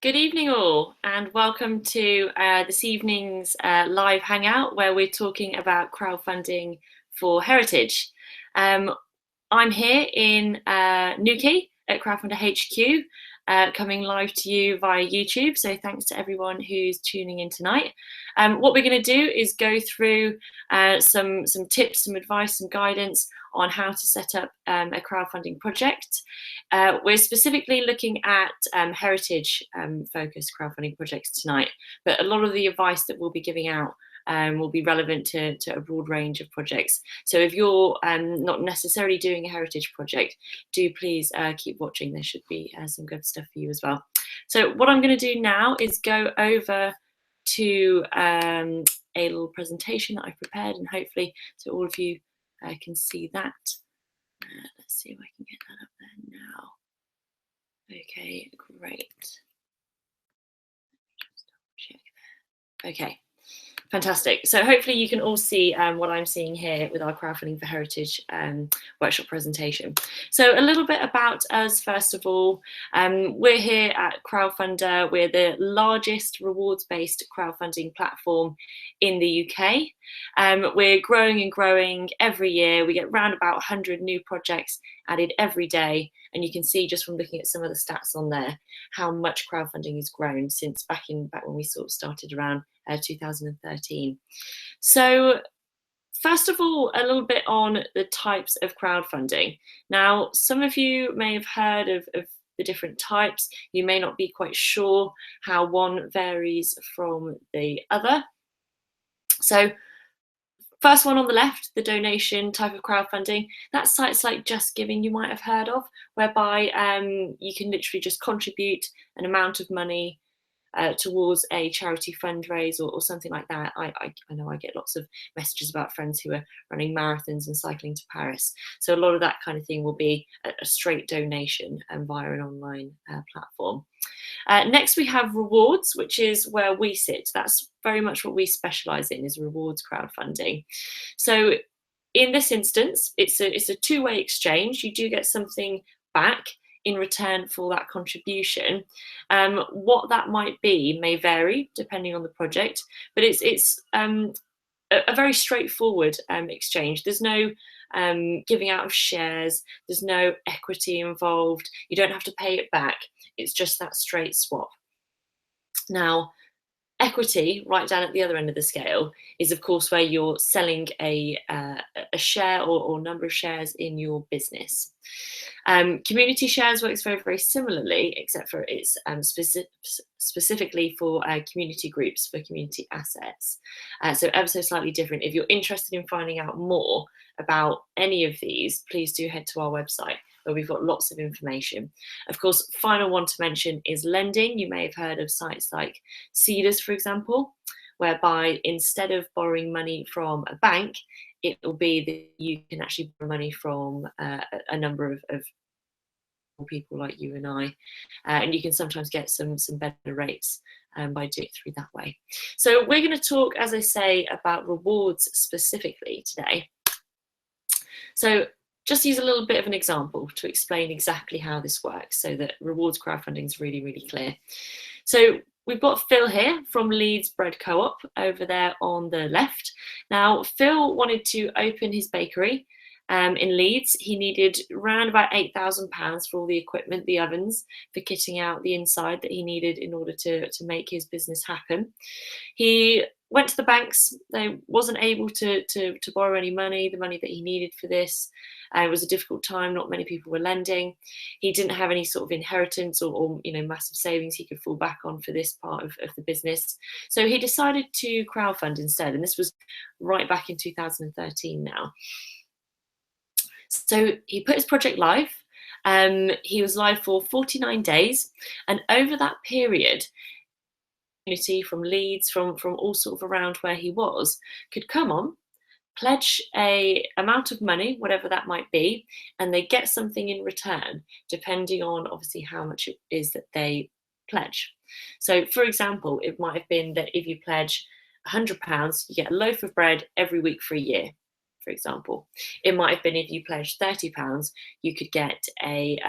Good evening, all, and welcome to this evening's live hangout where we're talking about crowdfunding for heritage. I'm here in Newquay at Crowdfunder HQ, coming live to you via YouTube. So thanks to everyone who's tuning in tonight. What we're going to do is go through some tips, some advice, some guidance on how to set up a crowdfunding project. We're specifically looking at heritage focused crowdfunding projects tonight, but a lot of the advice that we'll be giving out will be relevant to a broad range of projects. So if you're not necessarily doing a heritage project, do please keep watching. There should be some good stuff for you as well. So what I'm going to do now is go over to a little presentation that I've prepared, and hopefully so all of you can see that. Let's see if I can get that up there now. Okay, great. Just double check there. Okay. Fantastic. So hopefully you can all see what I'm seeing here with our Crowdfunding for Heritage workshop presentation. So a little bit about us, first of all. We're here at Crowdfunder. We're the largest rewards-based crowdfunding platform in the UK. We're growing and growing every year. We get around about 100 new projects added every day. And you can see just from looking at some of the stats on there, how much crowdfunding has grown since back when we sort of started around 2013. So first of all, a little bit on the types of crowdfunding. Now, some of you may have heard of the different types. You may not be quite sure how one varies from the other. So first one on the left, the donation type of crowdfunding, that's sites like Just Giving you might have heard of, whereby you can literally just contribute an amount of money towards a charity fundraise or something like that. I know I get lots of messages about friends who are running marathons and cycling to Paris. So a lot of that kind of thing will be a straight donation via an online platform. Next, we have rewards, which is where we sit. That's very much what we specialise in, is rewards crowdfunding. So in this instance, it's a two-way exchange. You do get something back in return for that contribution. What that might be may vary depending on the project, but it's a very straightforward exchange. There's no giving out of shares, there's no equity involved, you don't have to pay it back, it's just that straight swap. Now, equity, right down at the other end of the scale, is of course where you're selling a share or number of shares in your business. Community shares works very, very similarly, except for it's specifically for community groups, for community assets. So ever so slightly different. If you're interested in finding out more about any of these, please do head to our website, where we've got lots of information. Of course, final one to mention is lending. You may have heard of sites like Cedars, for example, whereby instead of borrowing money from a bank, it will be that you can actually borrow money from a number of people like you and I, and you can sometimes get some better rates by doing it through that way. So we're going to talk, as I say, about rewards specifically today. So just use a little bit of an example to explain exactly how this works, so that rewards crowdfunding is really, really clear. So we've got Phil here from Leeds Bread Co-op over there on the left. Now, Phil wanted to open his bakery in Leeds. He needed around about £8,000 for all the equipment, the ovens, for kitting out the inside that he needed in order to make his business happen. He went to the banks. They wasn't able to borrow any money, the money that he needed for this. It was a difficult time. Not many people were lending. He didn't have any sort of inheritance or massive savings he could fall back on for this part of the business. So he decided to crowdfund instead. And this was right back in 2013 now. So he put his project live. He was live for 49 days. And over that period, community from Leeds, from all sort of around where he was, could come on, pledge a amount of money, whatever that might be, and they get something in return, depending on obviously how much it is that they pledge. So for example, it might have been that if you pledge £100, you get a loaf of bread every week for a year, for example. It might have been if you pledged £30, you could get a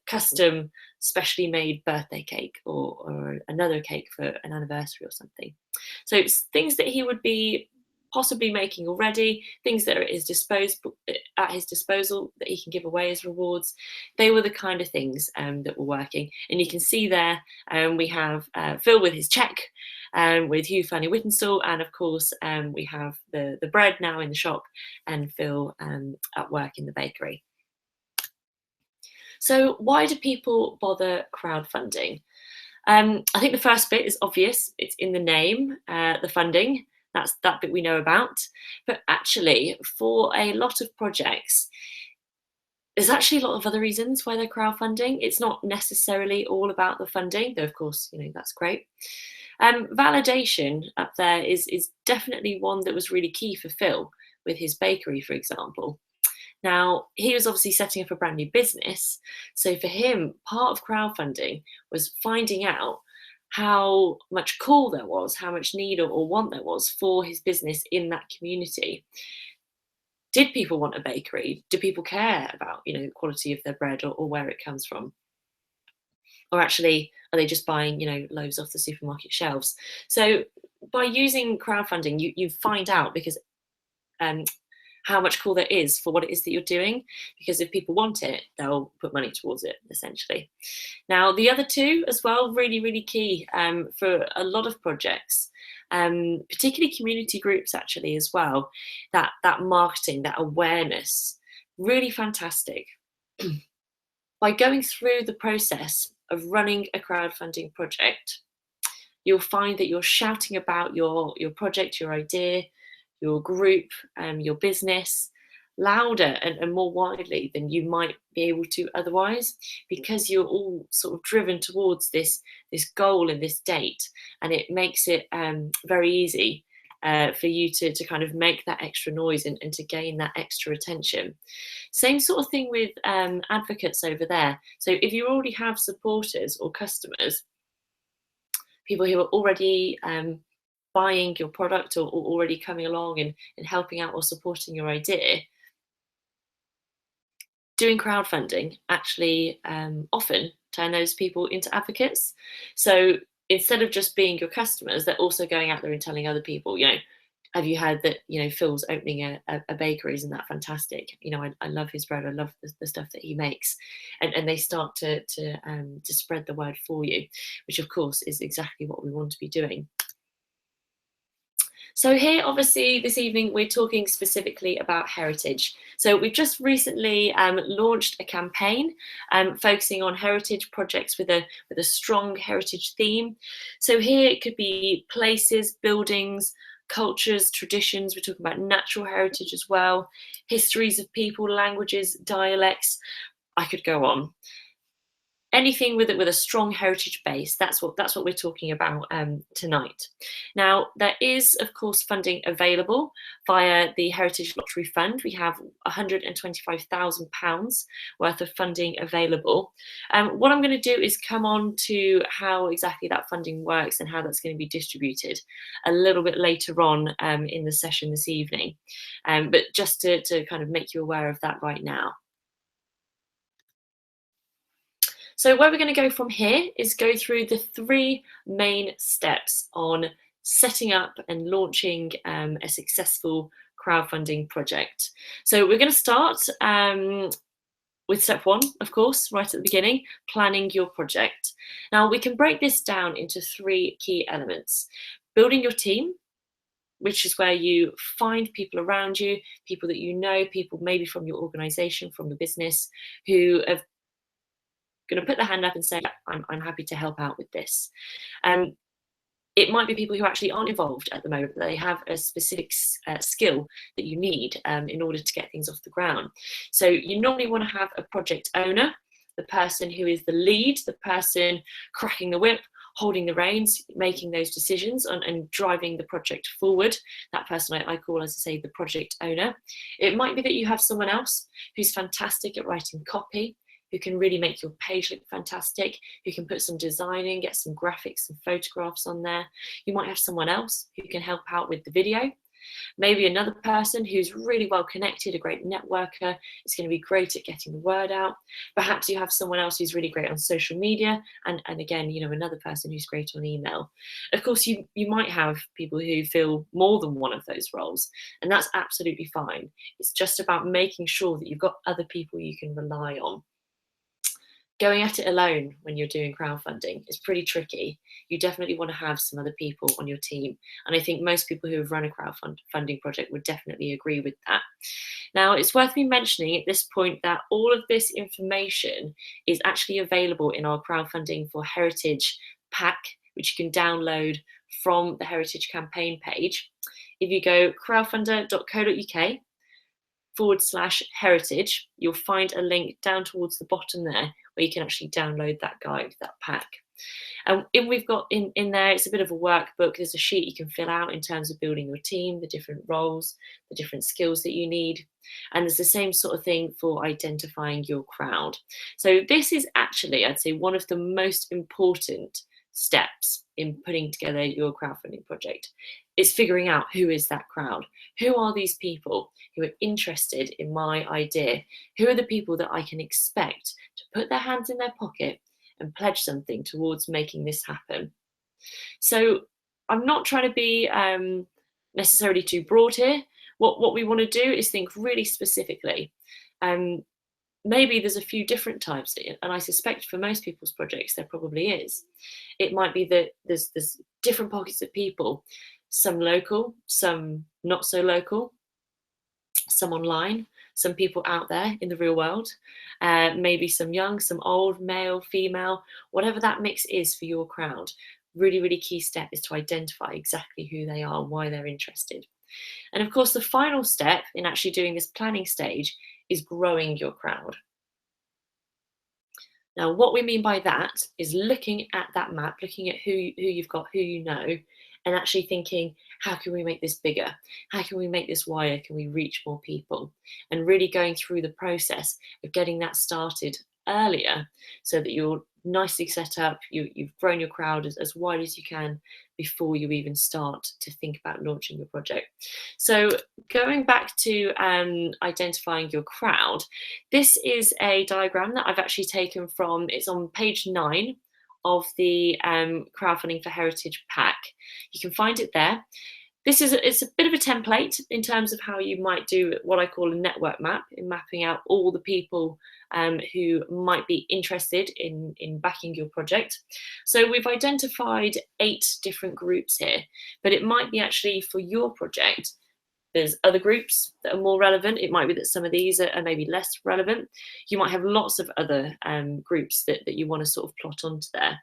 custom specially made birthday cake or another cake for an anniversary or something. So it's things that he would be possibly making already, things that are at his disposal that he can give away as rewards. They were the kind of things that were working. And you can see there we have Phil with his check, with Hugh Fanny Whittenstall, and of course we have the bread now in the shop and Phil at work in the bakery. So why do people bother crowdfunding? I think the first bit is obvious. It's in the name, the funding. That's that bit we know about. But actually, for a lot of projects, there's actually a lot of other reasons why they're crowdfunding. It's not necessarily all about the funding, though of course, that's great. Validation up there is definitely one that was really key for Phil with his bakery, for example. Now, he was obviously setting up a brand new business. So for him, part of crowdfunding was finding out how much call there was, how much need or want there was for his business in that community. Did people want a bakery? Do people care about, the quality of their bread or where it comes from? Or actually, are they just buying, loaves off the supermarket shelves? So by using crowdfunding, you find out because how much call there is for what it is that you're doing, because if people want it, they'll put money towards it, essentially. Now, the other two as well, really, really key for a lot of projects, particularly community groups actually as well, that marketing, that awareness, really fantastic. By going through the process of running a crowdfunding project, you'll find that you're shouting about your project, your idea, your group, your business, louder and more widely than you might be able to otherwise, because you're all sort of driven towards this goal and this date, and it makes it very easy for you to kind of make that extra noise and to gain that extra attention. Same sort of thing with advocates over there. So if you already have supporters or customers, people who are already buying your product or already coming along and helping out or supporting your idea, doing crowdfunding actually often turn those people into advocates. So instead of just being your customers, they're also going out there and telling other people, have you heard that, Phil's opening a bakery? Isn't that fantastic? I love his bread. I love the stuff that he makes. And they start to spread the word for you, which of course is exactly what we want to be doing. So here, obviously, this evening, we're talking specifically about heritage. So we've just recently launched a campaign focusing on heritage projects with a strong heritage theme. So here it could be places, buildings, cultures, traditions. We're talking about natural heritage as well, histories of people, languages, dialects. I could go on. Anything with a strong heritage base, that's what we're talking about tonight. Now, there is, of course, funding available via the Heritage Lottery Fund. We have £125,000 worth of funding available. What I'm going to do is come on to how exactly that funding works and how that's going to be distributed a little bit later on in the session this evening. But just to kind of make you aware of that right now. So where we're going to go from here is go through the 3 main steps on setting up and launching a successful crowdfunding project. So we're going to start with step 1, of course, right at the beginning, planning your project. Now we can break this down into 3 key elements. Building your team, which is where you find people around you, people that you know, people maybe from your organization, from the business, who have going to put their hand up and say, I'm happy to help out with this. It might be people who actually aren't involved at the moment, but they have a specific skill that you need in order to get things off the ground. So you normally want to have a project owner, the person who is the lead, the person cracking the whip, holding the reins, making those decisions and driving the project forward. That person I call, as I say, the project owner. It might be that you have someone else who's fantastic at writing copy, who can really make your page look fantastic, who can put some design in, get some graphics and photographs on there. You might have someone else who can help out with the video. Maybe another person who's really well connected, a great networker, is going to be great at getting the word out. Perhaps you have someone else who's really great on social media, and again, another person who's great on email. Of course, you might have people who fill more than one of those roles, and that's absolutely fine. It's just about making sure that you've got other people you can rely on. Going at it alone when you're doing crowdfunding is pretty tricky. You definitely want to have some other people on your team. And I think most people who have run a crowdfunding project would definitely agree with that. Now, it's worth me mentioning at this point that all of this information is actually available in our Crowdfunding for Heritage pack, which you can download from the Heritage campaign page. If you go crowdfunder.co.uk/heritage, you'll find a link down towards the bottom there where you can actually download that guide, that pack. And we've got in there, it's a bit of a workbook. There's a sheet you can fill out in terms of building your team, the different roles, the different skills that you need. And there's the same sort of thing for identifying your crowd. So this is actually, I'd say, one of the most important steps in putting together your crowdfunding project. It's figuring out who is that crowd. Who are these people who are interested in my idea? Who are the people that I can expect to put their hands in their pocket and pledge something towards making this happen? So I'm not trying to be necessarily too broad here. What we want to do is think really specifically. Maybe there's a few different types, and I suspect for most people's projects there probably is. It might be that there's different pockets of people, some local, some not so local, some online, some people out there in the real world, maybe some young, some old, male, female, whatever that mix is for your crowd. Really, really key step is to identify exactly who they are, why they're interested. And of course, the final step in actually doing this planning stage is growing your crowd. Now, what we mean by that is looking at that map, looking at who you've got, who you know, and actually thinking, how can we make this bigger? How can we make this wider? Can we reach more people? And really going through the process of getting that started earlier so that you're nicely set up, you've grown your crowd as wide as you can before you even start to think about launching your project. So going back to identifying your crowd, this is a diagram that I've actually taken from, it's on page 9 of the Crowdfunding for Heritage pack. You can find it there. It's a bit of a template in terms of how you might do what I call a network map, in mapping out all the people who might be interested in backing your project. So we've identified 8 different groups here, but it might be actually for your project, there's other groups that are more relevant. It might be that some of these are maybe less relevant. You might have lots of other groups that you want to sort of plot onto there,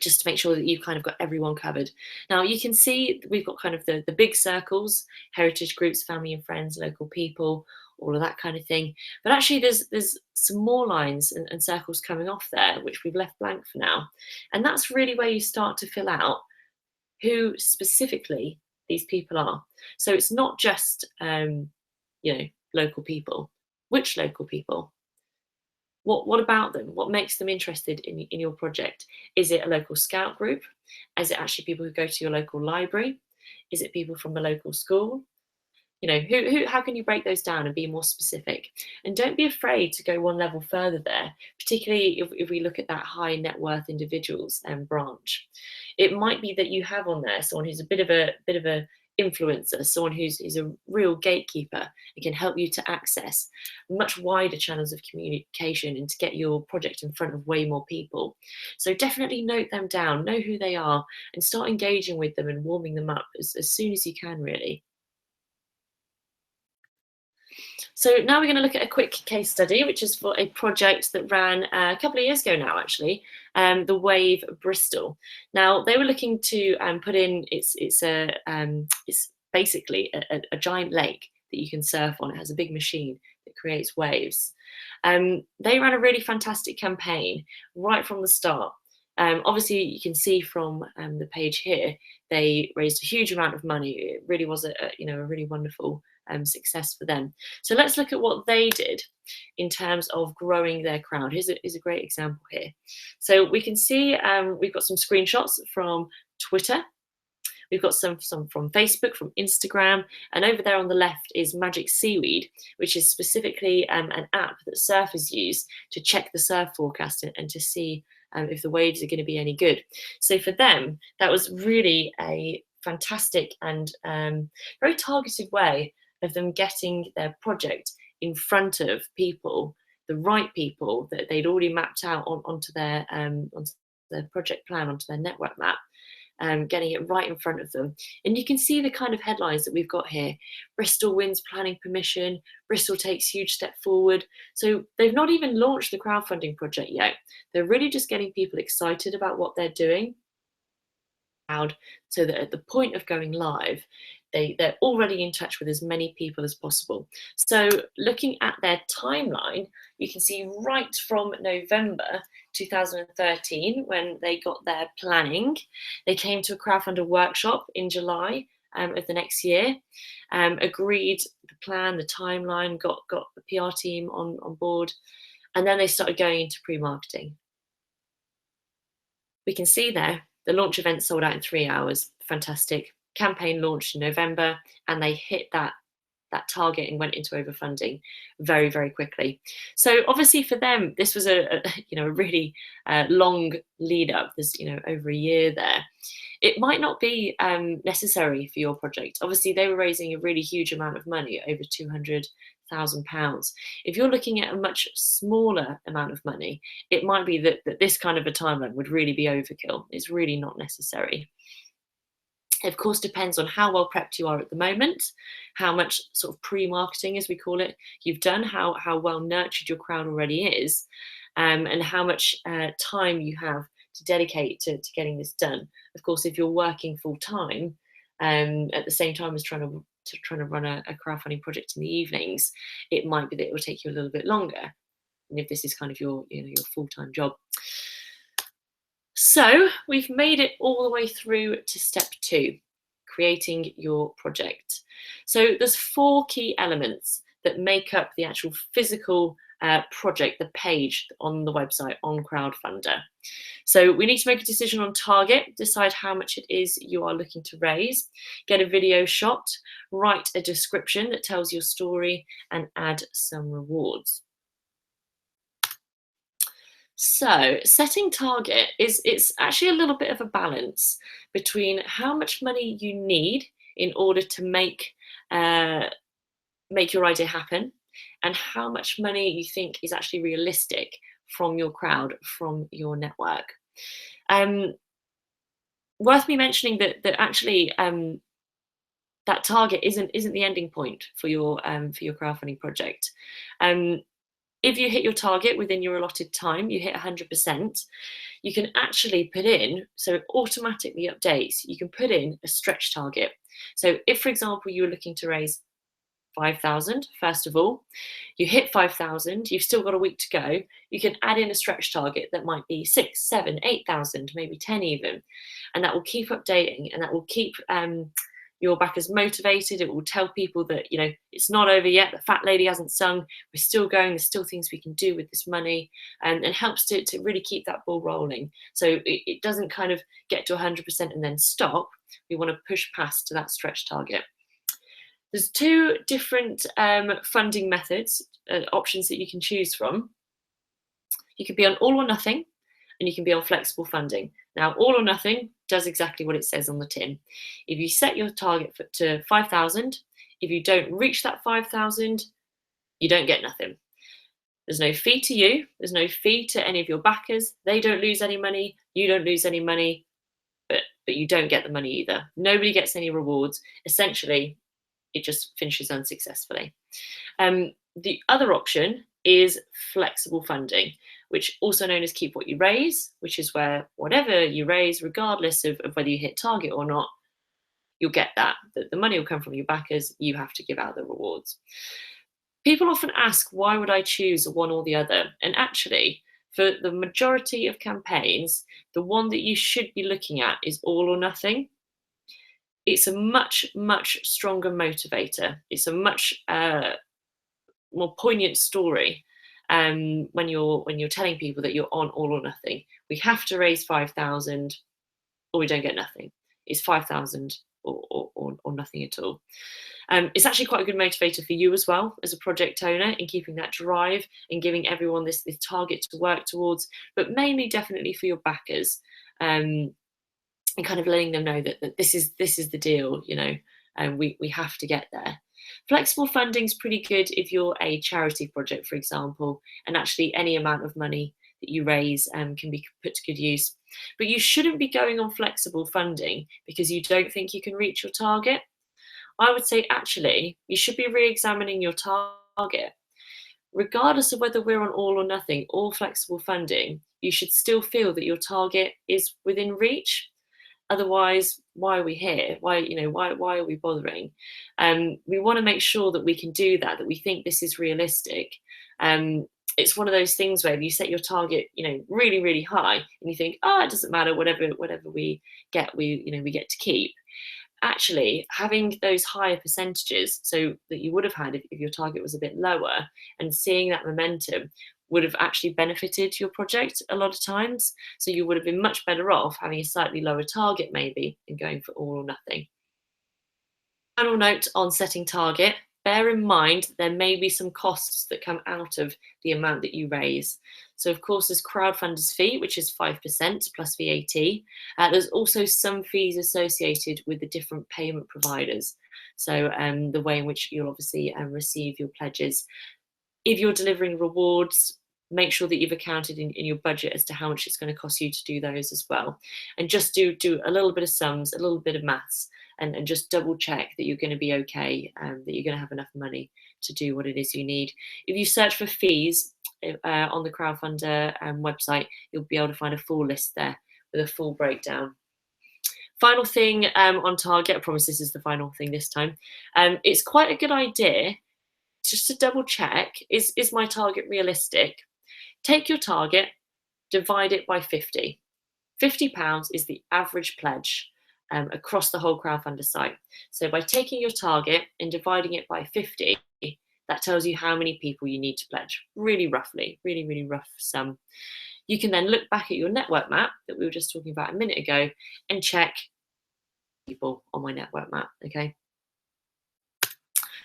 just to make sure that you've kind of got everyone covered. Now you can see we've got kind of the big circles, heritage groups, family and friends, local people, all of that kind of thing. But actually there's some more lines and circles coming off there, which we've left blank for now. And that's really where you start to fill out who specifically these people are. So it's not just, local people. Which local people? What about them? What makes them interested in your project? Is it a local scout group? Is it actually people who go to your local library? Is it people from a local school? How can you break those down and be more specific? And don't be afraid to go one level further there, particularly if we look at that high net worth individuals branch. It might be that you have on there someone who's a bit of a influencer, someone who's a real gatekeeper and can help you to access much wider channels of communication and to get your project in front of way more people. So definitely note them down, know who they are, and start engaging with them and warming them up as soon as you can, really. So now we're going to look at a quick case study, which is for a project that ran a couple of years ago now, actually, the Wave Bristol. Now they were looking to put in, it's basically a giant lake that you can surf on. It has a big machine that creates waves. They ran a really fantastic campaign right from the start. Obviously, you can see from the page here, they raised a huge amount of money. It really was a really wonderful success for them. So let's look at what they did in terms of growing their crowd. Here's a great example here. So we can see we've got some screenshots from Twitter, We've got some from Facebook, from Instagram, and over there on the left is Magic Seaweed, which is specifically an app that surfers use to check the surf forecast and to see if the waves are going to be any good. So for them, that was really a fantastic and very targeted way of them getting their project in front of people, the right people that they'd already mapped out onto their project plan, onto their network map, getting it right in front of them. And you can see the kind of headlines that we've got here. Bristol wins planning permission, Bristol takes huge step forward. So they've not even launched the crowdfunding project yet. They're really just getting people excited about what they're doing, so that at the point of going live, they're already in touch with as many people as possible. So looking at their timeline, you can see right from November 2013, when they got their planning, they came to a crowdfunder workshop in July of the next year, agreed the plan, the timeline, got the PR team on board, and then they started going into pre-marketing. We can see there, the launch event sold out in 3 hours. Fantastic. Campaign launched in November, and they hit that target and went into overfunding very, very quickly. So obviously for them, this was a really long lead up. There's over a year there. It might not be necessary for your project. Obviously, they were raising a really huge amount of money, over £200,000. If you're looking at a much smaller amount of money, it might be that this kind of a timeline would really be overkill. It's really not necessary. It of course depends on how well prepped you are at the moment, how much sort of pre-marketing, as we call it, you've done, how well nurtured your crowd already is, and how much time you have to dedicate to getting this done. Of course, if you're working full time at the same time as trying to run a crowdfunding project in the evenings, it might be that it will take you a little bit longer. And if this is kind of your full-time job. So we've made it all the way through to step 2, creating your project. So there's 4 key elements that make up the actual physical project, the page on the website on Crowdfunder. So we need to make a decision on target, decide how much it is you are looking to raise, get a video shot, write a description that tells your story, and add some rewards. So setting target it's actually a little bit of a balance between how much money you need in order to make your idea happen, and how much money you think is actually realistic from your crowd, from your network. Worth me mentioning that actually that target isn't the ending point for your crowdfunding project. If you hit your target within your allotted time, you hit 100%, you can actually put in, so it automatically updates, you can put in a stretch target. So if, for example, you were looking to raise 5,000, first of all, you hit 5,000, you've still got a week to go, you can add in a stretch target that might be 6, 7, 8,000, maybe 10 even, and that will keep updating, and that will keep your backers motivated. It will tell people that it's not over yet, the fat lady hasn't sung, we're still going, there's still things we can do with this money, and helps to really keep that ball rolling. So it doesn't kind of get to 100% and then stop. We want to push past to that stretch target. There's 2 different funding methods, options that you can choose from. You can be on all or nothing, and you can be on flexible funding. Now, all or nothing does exactly what it says on the tin. If you set your target to 5,000, if you don't reach that 5,000, you don't get nothing. There's no fee to you. There's no fee to any of your backers. They don't lose any money. You don't lose any money, but you don't get the money either. Nobody gets any rewards. Essentially, it just finishes unsuccessfully. The other option is flexible funding, which also known as keep what you raise, which is where whatever you raise, regardless of whether you hit target or not, you'll get that. The money will come from your backers, you have to give out the rewards. People often ask, why would I choose one or the other? And actually, for the majority of campaigns, the one that you should be looking at is all or nothing. It's a much, much stronger motivator. It's a much more poignant story when you're telling people that you're on all or nothing. We have to raise 5,000 or we don't get nothing. it's 5,000 or nothing at all. It's actually quite a good motivator for you as well as a project owner in keeping that drive and giving everyone this target to work towards, but mainly definitely for your backers, and kind of letting them know that this is the deal, and we have to get there. Flexible funding is pretty good if you're a charity project, for example, and actually any amount of money that you raise can be put to good use. But you shouldn't be going on flexible funding because you don't think you can reach your target. I would say actually you should be re-examining your target. Regardless of whether we're on all or nothing or flexible funding, you should still feel that your target is within reach. Otherwise, why are we here? Why are we bothering? We want to make sure that we can do that we think this is realistic. It's one of those things where if you set your target, really, really high, and you think, oh, it doesn't matter, whatever we get, we get to keep. Actually, having those higher percentages, so that you would have had if your target was a bit lower, and seeing that momentum would have actually benefited your project a lot of times. So you would have been much better off having a slightly lower target maybe and going for all or nothing. Final note on setting target, bear in mind there may be some costs that come out of the amount that you raise. So of course there's Crowdfunder's fee, which is 5% plus VAT. There's also some fees associated with the different payment providers. So the way in which you'll obviously receive your pledges. If you're delivering rewards, make sure that you've accounted in your budget as to how much it's going to cost you to do those as well. And just do a little bit of sums, a little bit of maths, and just double check that you're going to be okay, that you're going to have enough money to do what it is you need. If you search for fees on the Crowdfunder website, you'll be able to find a full list there with a full breakdown. Final thing on target, I promise this is the final thing this time. It's quite a good idea just to double check, is my target realistic? Take your target, divide it by 50. £50 is the average pledge across the whole Crowdfunder site. So by taking your target and dividing it by 50, that tells you how many people you need to pledge, really roughly, really, really rough sum. You can then look back at your network map that we were just talking about a minute ago and check people on my network map, okay?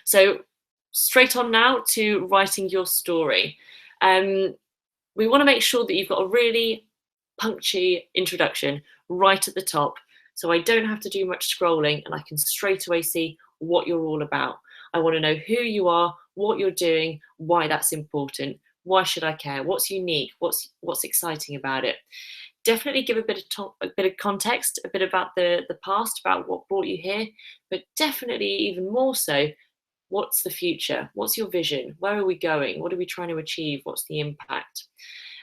So straight on now to writing your story. We want to make sure that you've got a really punchy introduction right at the top, so I don't have to do much scrolling and I can straight away see what you're all about. I want to know who you are, what you're doing, why that's important, why should I care, what's unique, what's exciting about it. Definitely give a bit of context, a bit about the past, about what brought you here, but definitely even more so, what's the future? What's your vision? Where are we going? What are we trying to achieve? What's the impact?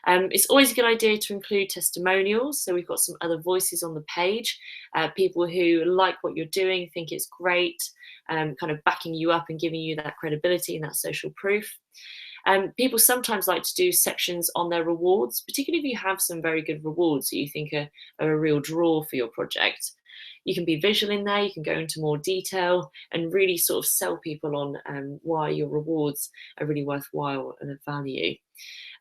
It's always a good idea to include testimonials. So we've got some other voices on the page, people who like what you're doing, think it's great, kind of backing you up and giving you that credibility and that social proof. People sometimes like to do sections on their rewards, particularly if you have some very good rewards that you think are a real draw for your project. You can be visual in there, you can go into more detail and really sort of sell people on why your rewards are really worthwhile and of value.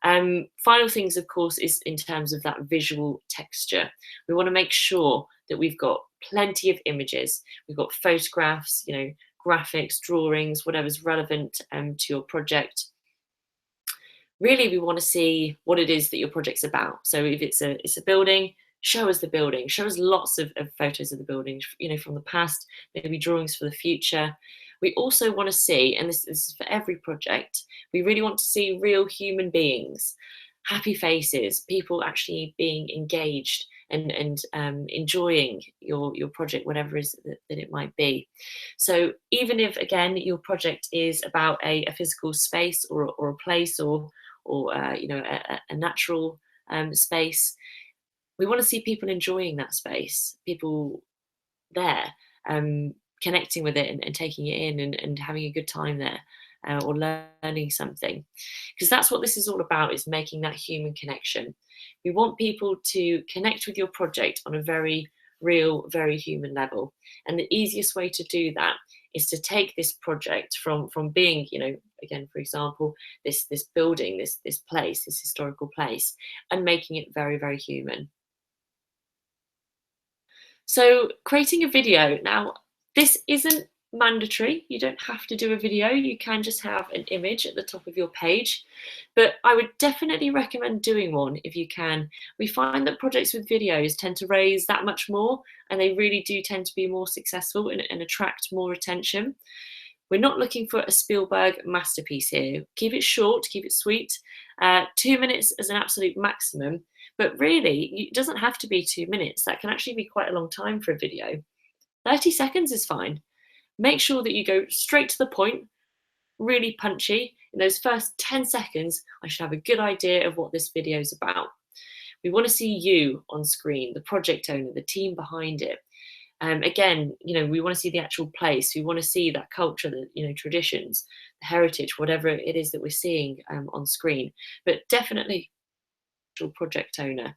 Final things, of course, is in terms of that visual texture. We want to make sure that we've got plenty of images. We've got photographs, graphics, drawings, whatever's relevant to your project. Really, we want to see what it is that your project's about. So if it's a building, show us the building, show us lots of photos of the building, from the past, maybe drawings for the future. We also want to see, and this is for every project, we really want to see real human beings, happy faces, people actually being engaged and enjoying your project, whatever it is that it might be. So even if, again, your project is about a physical space or a place or a natural space, we want to see people enjoying that space, people there, connecting with it and taking it in and having a good time there, or learning something. Because that's what this is all about, is making that human connection. We want people to connect with your project on a very real, very human level. And the easiest way to do that is to take this project from being, again, for example, this building, this place, this historical place, and making it very, very human. So creating a video. Now, this isn't mandatory. You don't have to do a video. You can just have an image at the top of your page. But I would definitely recommend doing one if you can. We find that projects with videos tend to raise that much more, and they really do tend to be more successful and attract more attention. We're not looking for a Spielberg masterpiece here. Keep it short, keep it sweet. 2 minutes is an absolute maximum, but really, it doesn't have to be 2 minutes. That can actually be quite a long time for a video. 30 seconds is fine. Make sure that you go straight to the point, really punchy. In those first 10 seconds, I should have a good idea of what this video is about. We want to see you on screen, the project owner, the team behind it. Again, we want to see the actual place. We want to see that culture, the traditions, the heritage, whatever it is that we're seeing on screen. But definitely, project owner,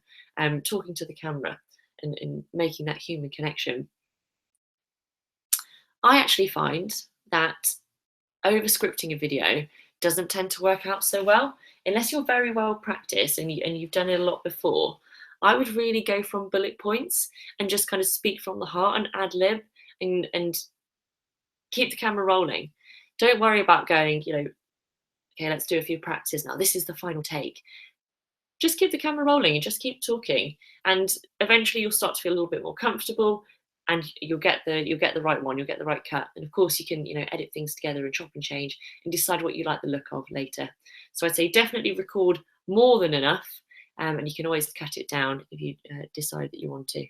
talking to the camera and making that human connection. I actually find that over scripting a video doesn't tend to work out so well unless you're very well practiced and you've done it a lot before. I would really go from bullet points and just kind of speak from the heart and ad lib and keep the camera rolling. Don't worry about going, okay, let's do a few practices now. This is the final take. Just keep the camera rolling and just keep talking, and eventually you'll start to feel a little bit more comfortable, and you'll get the right one, you'll get the right cut. And of course you can edit things together and chop and change and decide what you like the look of later. So I'd say definitely record more than enough, and you can always cut it down if you decide that you want to.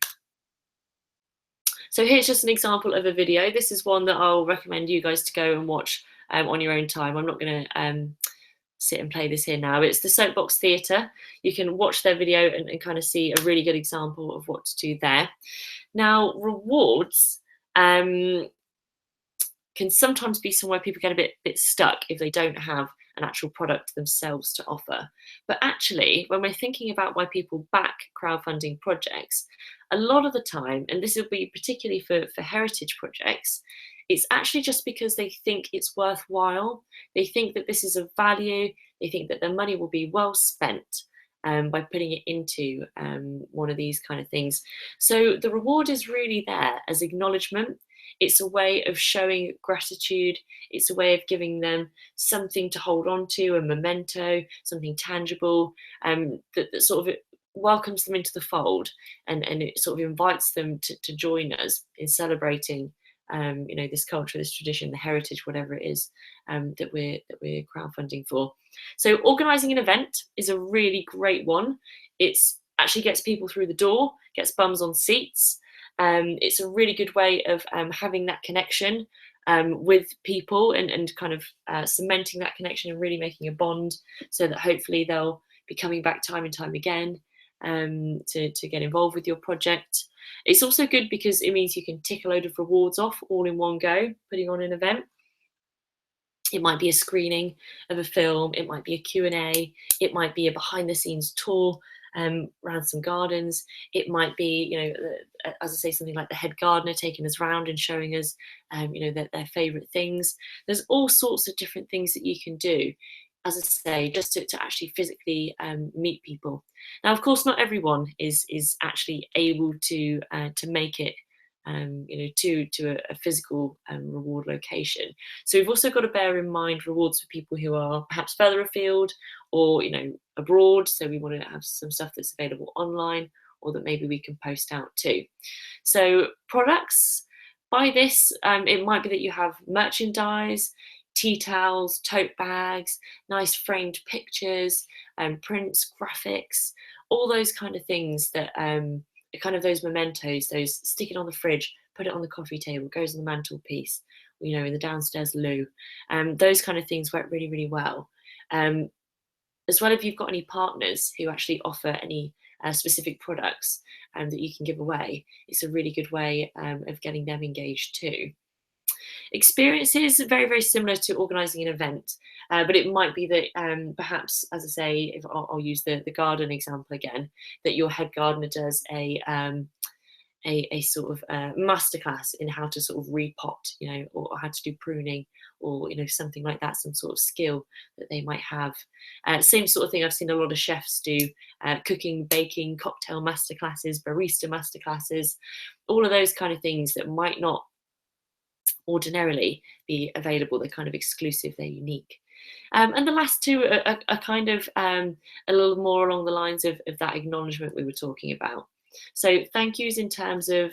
So here's just an example of a video. This is one that I'll recommend you guys to go and watch on your own time. I'm not going to sit and play this here now. It's the Soapbox Theatre. You can watch their video and kind of see a really good example of what to do there. Now, rewards can sometimes be somewhere people get a bit stuck if they don't have an actual product themselves to offer. But actually, when we're thinking about why people back crowdfunding projects, a lot of the time, and this will be particularly for heritage projects, it's actually just because they think it's worthwhile. They think that this is of value. They think that their money will be well spent by putting it into one of these kind of things. So the reward is really there as acknowledgement. It's a way of showing gratitude. It's a way of giving them something to hold on to, a memento, something tangible that sort of welcomes them into the fold, and it sort of invites them to join us in celebrating this culture, this tradition, the heritage, whatever it is that we're crowdfunding for. So organising an event is a really great one. It's actually gets people through the door, gets bums on seats. It's a really good way of having that connection with people and kind of cementing that connection and really making a bond, so that hopefully they'll be coming back time and time again to get involved with your project. It's also good because it means you can tick a load of rewards off all in one go, putting on an event. It might be a screening of a film, it might be a Q&A, it might be a behind the scenes tour around some gardens. It might be, as I say, something like the head gardener taking us around and showing us, their favourite things. There's all sorts of different things that you can do, as I say, just to actually physically meet people. Now, of course, not everyone is actually able to make it, to a physical reward location. So we've also got to bear in mind rewards for people who are perhaps further afield or abroad. So we want to have some stuff that's available online, or that maybe we can post out too. So products. By this, it might be that you have merchandise, tea towels, tote bags, nice framed pictures, prints, graphics, all those kind of things that kind of those mementos, those stick it on the fridge, put it on the coffee table, goes on the mantelpiece, in the downstairs loo. Those kind of things work really, really well. As well, if you've got any partners who actually offer any specific products that you can give away, it's a really good way of getting them engaged too. Experiences are very, very similar to organising an event, but it might be that perhaps, as I say, if I'll use the garden example again, that your head gardener does a sort of masterclass in how to sort of repot, or how to do pruning, or something like that, some sort of skill that they might have. Same sort of thing I've seen a lot of chefs do: cooking, baking, cocktail masterclasses, barista masterclasses, all of those kind of things that might not ordinarily be available. They're kind of exclusive, they're unique. And the last two are kind of a little more along the lines of that acknowledgement we were talking about. So thank yous in terms of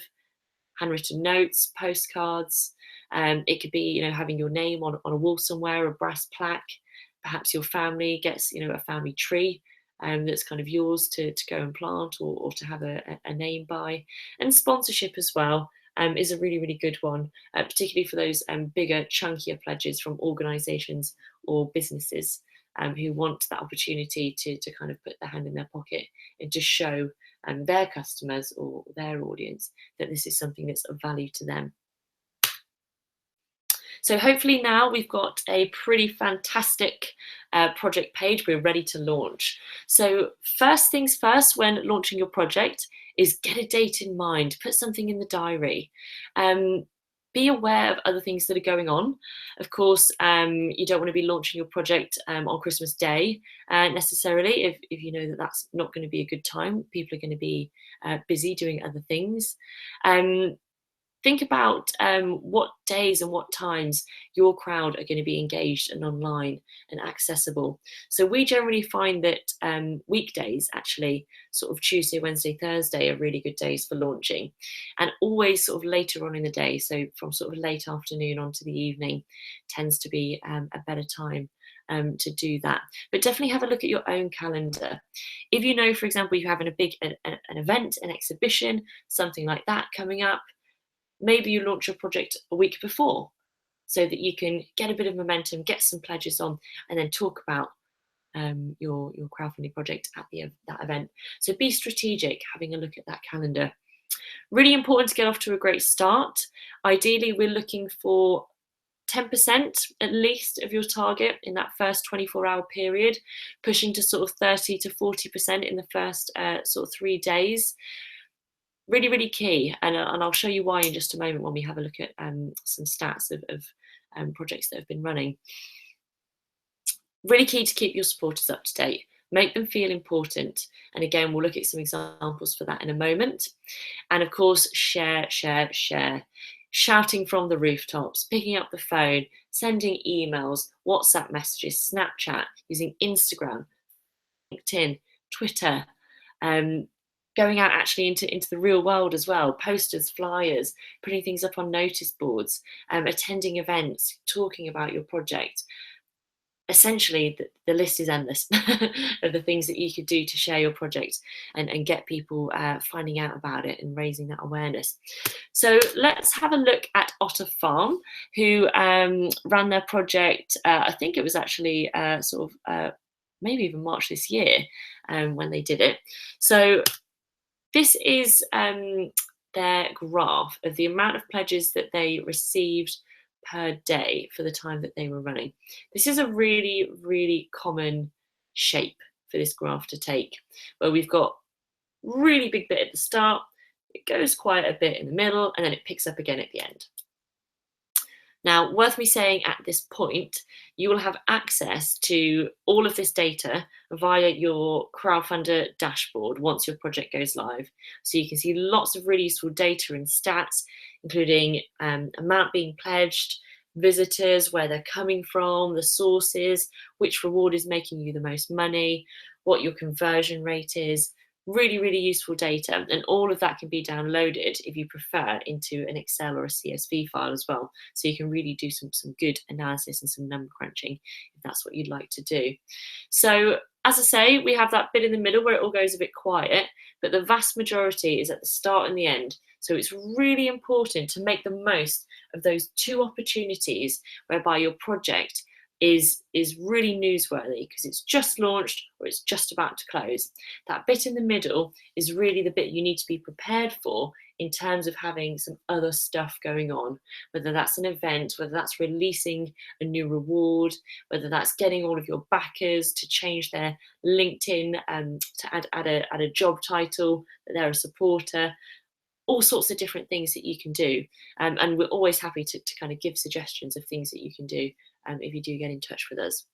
handwritten notes, postcards. It could be, having your name on a wall somewhere, a brass plaque. Perhaps your family gets, a family tree that's kind of yours to go and plant, or to have a name by. And sponsorship as well is a really, really good one, particularly for those bigger, chunkier pledges from organisations or businesses who want that opportunity to kind of put their hand in their pocket and just show their customers or their audience that this is something that's of value to them. So hopefully now we've got a pretty fantastic project page. We're ready to launch. So first things first, when launching your project, is get a date in mind, put something in the diary. Be aware of other things that are going on. Of course, you don't want to be launching your project on Christmas Day necessarily, if you know that that's not going to be a good time. People are going to be busy doing other things. Think about what days and what times your crowd are going to be engaged and online and accessible. So we generally find that weekdays, actually, sort of Tuesday, Wednesday, Thursday, are really good days for launching, and always sort of later on in the day. So from sort of late afternoon onto the evening tends to be a better time to do that. But definitely have a look at your own calendar. If you know, for example, you have a big an event, an exhibition, something like that coming up, maybe you launch your project a week before so that you can get a bit of momentum, get some pledges on, and then talk about your crowdfunding project at that event. So be strategic, having a look at that calendar. Really important to get off to a great start. Ideally, we're looking for 10% at least of your target in that first 24-hour period, pushing to sort of 30 to 40% in the first sort of 3 days. Really, really key, and I'll show you why in just a moment when we have a look at some stats of projects that have been running. Really key to keep your supporters up to date, make them feel important, and again, we'll look at some examples for that in a moment. And of course, share, share, share. Shouting from the rooftops, picking up the phone, sending emails, WhatsApp messages, Snapchat, using Instagram, LinkedIn, Twitter, going out actually into the real world as well, posters, flyers, putting things up on notice boards, attending events, talking about your project. Essentially, the list is endless of the things that you could do to share your project and get people finding out about it and raising that awareness. So let's have a look at Otter Farm, who ran their project, I think it was actually maybe even March this year when they did it. So this is their graph of the amount of pledges that they received per day for the time that they were running. This is a really, really common shape for this graph to take, where we've got really big bit at the start, it goes quite a bit in the middle, and then it picks up again at the end. Now, worth me saying at this point, you will have access to all of this data via your Crowdfunder dashboard once your project goes live. So you can see lots of really useful data and stats, including amount being pledged, visitors, where they're coming from, the sources, which reward is making you the most money, what your conversion rate is. Really, really useful data, and all of that can be downloaded if you prefer into an Excel or a CSV file as well, so you can really do some good analysis and some number crunching if that's what you'd like to do. So as I say, we have that bit in the middle where it all goes a bit quiet, but the vast majority is at the start and the end. So it's really important to make the most of those two opportunities whereby your project is really newsworthy because it's just launched or it's just about to close. That bit in the middle is really the bit you need to be prepared for in terms of having some other stuff going on, whether that's an event, whether that's releasing a new reward, whether that's getting all of your backers to change their LinkedIn to add a job title that they're a supporter. all sorts of different things that you can do. And we're always happy to kind of give suggestions of things that you can do if you do get in touch with us.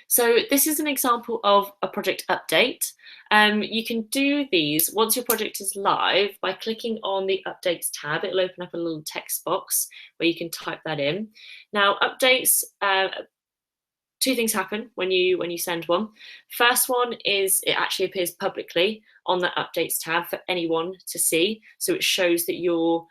So this is an example of a project update. You can do these once your project is live by clicking on the updates tab. It'll open up a little text box where you can type that in. Now, updates, two things happen when you send one. First one is it actually appears publicly on the updates tab for anyone to see. So it shows that you're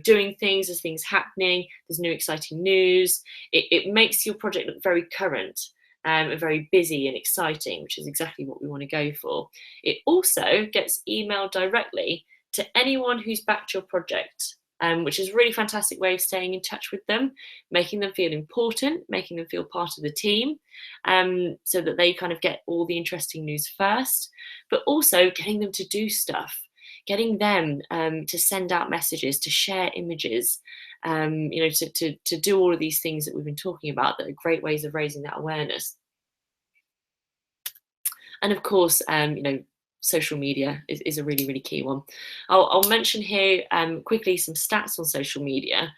doing things, there's things happening, there's new exciting news. It makes your project look very current and very busy and exciting, which is exactly what we want to go for. It also gets emailed directly to anyone who's backed your project, which is a really fantastic way of staying in touch with them, making them feel important, making them feel part of the team, so that they kind of get all the interesting news first, but also getting them to do stuff, getting them to send out messages, to share images, to do all of these things that we've been talking about that are great ways of raising that awareness. And of course, social media is a really, really key one. I'll mention here quickly some stats on social media.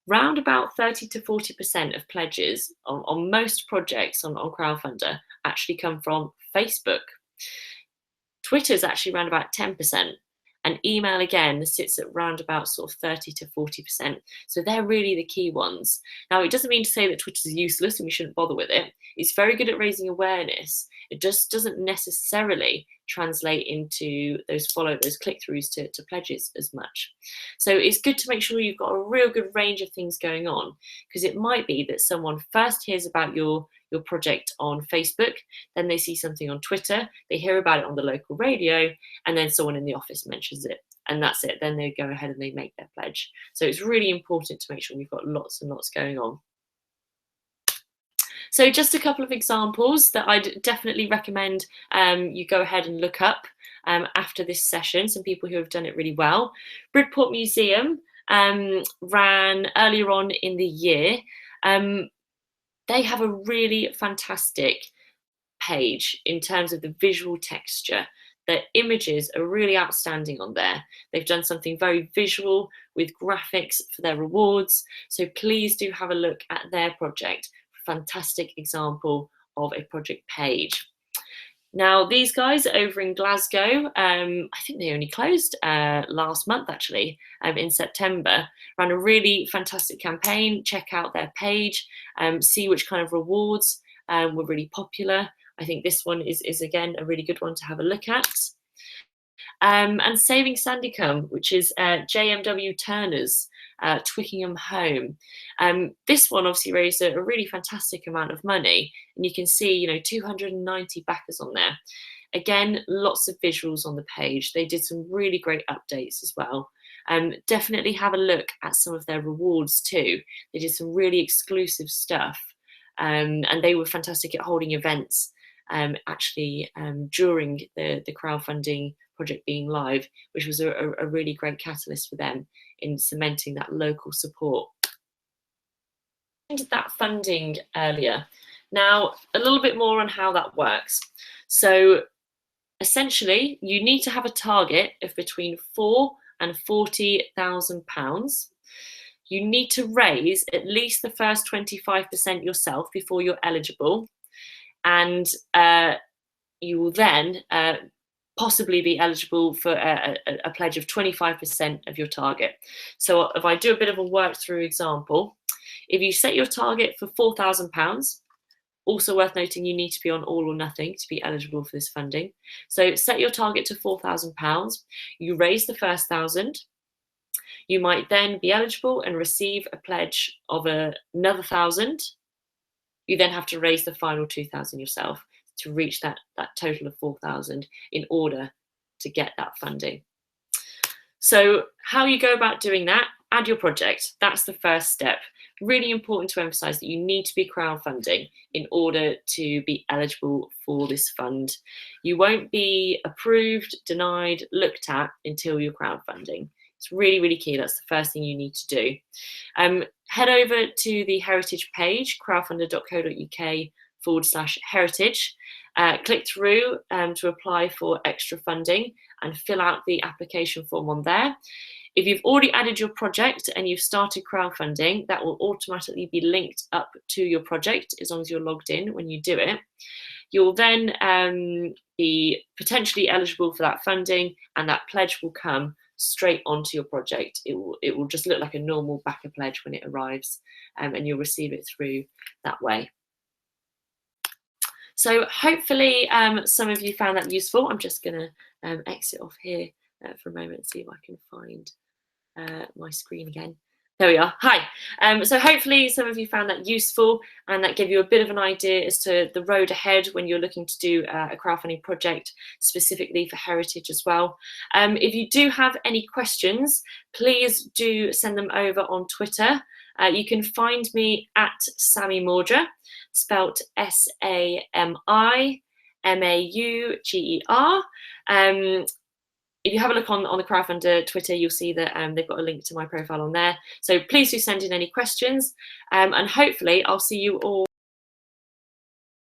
Round about 30 to 40% of pledges on most projects on Crowdfunder actually come from Facebook. Twitter's actually around about 10%. And email, again, sits at round about sort of 30 to 40%. So they're really the key ones. Now, it doesn't mean to say that Twitter is useless and we shouldn't bother with it. It's very good at raising awareness. It just doesn't necessarily translate into those click-throughs to pledges as much. So it's good to make sure you've got a real good range of things going on, because it might be that someone first hears about your project on Facebook, then they see something on Twitter, they hear about it on the local radio, and then someone in the office mentions it, and that's it. Then they go ahead and they make their pledge. So it's really important to make sure you've got lots and lots going on. So just a couple of examples that I'd definitely recommend you go ahead and look up after this session, some people who have done it really well. Bridport Museum ran earlier on in the year. They have a really fantastic page in terms of the visual texture. The images are really outstanding on there. They've done something very visual with graphics for their rewards. So please do have a look at their project. Fantastic example of a project page. Now, these guys are over in Glasgow, I think they only closed last month actually, in September, ran a really fantastic campaign. Check out their page, see which kind of rewards were really popular. I think this one is again a really good one to have a look at. And Saving Sandicum, which is JMW Turner's Twickenham home. This one obviously raised a really fantastic amount of money, and you can see 290 backers on there. Again, lots of visuals on the page. They did some really great updates as well. Definitely have a look at some of their rewards too. They did some really exclusive stuff, and they were fantastic at holding events during the crowdfunding project being live, which was a really great catalyst for them in cementing that local support. I mentioned that funding earlier. Now, a little bit more on how that works. So essentially, you need to have a target of between £4,000 and £40,000. You need to raise at least the first 25% yourself before you're eligible, and you will then possibly be eligible for a pledge of 25% of your target. So if I do a bit of a work through example, if you set your target for £4,000, also worth noting you need to be on all or nothing to be eligible for this funding. So set your target to £4,000, you raise the first 1,000, you might then be eligible and receive a pledge of another 1,000. You then have to raise the final 2,000 yourself to reach that total of 4,000 in order to get that funding. So how you go about doing that, add your project. That's the first step. Really important to emphasize that you need to be crowdfunding in order to be eligible for this fund. You won't be approved, denied, looked at until you're crowdfunding. It's really, really key. That's the first thing you need to do. Head over to the heritage page, crowdfunder.co.uk/heritage. click through to apply for extra funding and fill out the application form on there. If you've already added your project and you've started crowdfunding, that will automatically be linked up to your project as long as you're logged in when you do it. You'll then be potentially eligible for that funding, and that pledge will come straight onto your project. It will just look like a normal backer pledge when it arrives, and you'll receive it through that way. So hopefully some of you found that useful. I'm just going to exit off here for a moment and see if I can find my screen again. There we are. Hi. So hopefully some of you found that useful, and that gave you a bit of an idea as to the road ahead when you're looking to do a crowdfunding project specifically for heritage as well. If you do have any questions, please do send them over on Twitter. You can find me at Sammy Mauger, spelt SAMIMAUGER. If you have a look on the Crowdfunder Twitter, you'll see that they've got a link to my profile on there. So please do send in any questions, and hopefully I'll see you all